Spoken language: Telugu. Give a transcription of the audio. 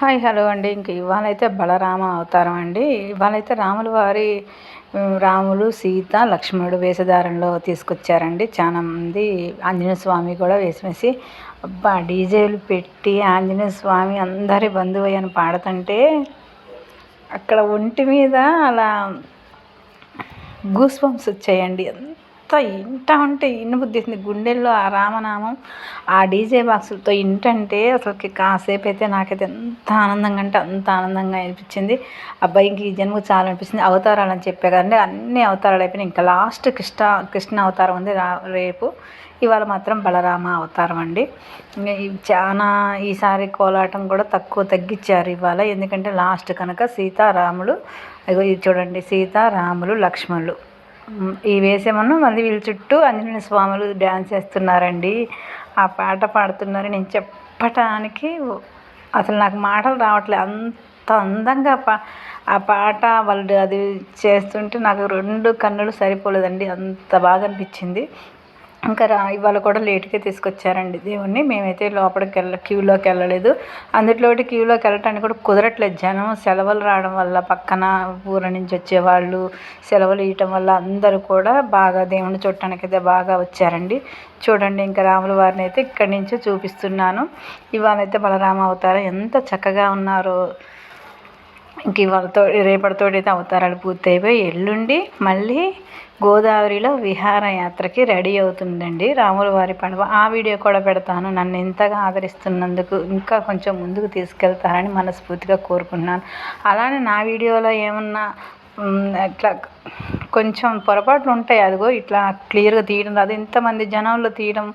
హాయ్ హలో అండి. ఇంక ఇవాళైతే బలరామ అవతారం అండి. ఇవాళైతే రాముల వారి రాములు సీత లక్ష్మణుడు వేషధారణలో తీసుకొచ్చారండి. చాలా మంది ఆంజనేయ స్వామి కూడా వేసి అబ్బా డీజేలు పెట్టి ఆంజనేయ స్వామి అందరి బంధువయ్య అని పాడుతుంటే అక్కడ ఒంటి మీద అలా గూస్ బంప్స్ వచ్చాయండి. ఎంత వింటా ఉంటే వినబుద్ధేసింది. గుండెల్లో ఆ రామనామం ఆ డీజే బాక్సులతో వింటంటే అసలుకి కాసేపు అయితే నాకైతే ఎంత ఆనందంగా అంటే అంత ఆనందంగా అనిపించింది. అబ్బాయి ఇంక ఈ జన్మకు చాలా అనిపిస్తుంది. అవతారాలు అని చెప్పే కదండి, అన్ని అవతారాలు అయిపోయినాయి. ఇంకా లాస్ట్ కృష్ణ అవతారం ఉంది రేపు. ఇవాళ మాత్రం బలరామ అవతారం అండి. చాలా ఈసారి కోలాటం కూడా తగ్గించారు ఇవాళ, ఎందుకంటే లాస్ట్ కనుక సీతారాములు. ఇది చూడండి, సీతారాములు లక్ష్మణులు ఈ వేషమను మళ్ళీ వీళ్ళ చుట్టూ ఆంజనేయ స్వాములు డ్యాన్స్ చేస్తున్నారండి. ఆ పాట పాడుతున్నారు. నేను చెప్పటానికి అసలు నాకు మాటలు రావట్లేదు. అంత అందంగా ఆ పాట వాళ్ళు అది చేస్తుంటే నాకు రెండు కన్నులు సరిపోలేదండి. అంత బాగా అనిపించింది. ఇంకా ఇవాళ కూడా లేట్గా తీసుకొచ్చారండి దేవుణ్ణి. మేమైతే లోపలికి క్యూలోకి వెళ్ళలేదు. అందులోటి క్యూలోకి వెళ్ళటానికి కూడా కుదరట్లేదు. జనం సెలవులు రావడం వల్ల, పక్కన ఊరు నుంచి వచ్చేవాళ్ళు సెలవులు ఇవ్వటం వల్ల అందరూ కూడా బాగా దేవుణ్ణి చూడటానికి అయితే బాగా వచ్చారండి. చూడండి, ఇంకా రాముల వారిని అయితే ఇక్కడి నుంచే చూపిస్తున్నాను. ఇవాళైతే బలరామ అవతారం ఎంత చక్కగా ఉన్నారో. ఇంక ఇవాళతో రేపటితో అయితే అవతారాలు పూర్తయిపోయి ఎల్లుండి మళ్ళీ గోదావరిలో విహారయాత్రకి రెడీ అవుతుందండి రాముల వారి పడవ. ఆ వీడియో కూడా పెడతాను. నన్ను ఇంతగా ఆదరిస్తున్నందుకు ఇంకా కొంచెం ముందుకు తీసుకెళ్తారని మనస్ఫూర్తిగా కోరుకుంటున్నాను. అలానే నా వీడియోలో ఏమన్నా ఇట్లా కొంచెం పొరపాట్లు ఉంటాయి, అదిగో ఇట్లా క్లియర్గా తీయడం రాదు, ఇంతమంది జనంలో తీయడం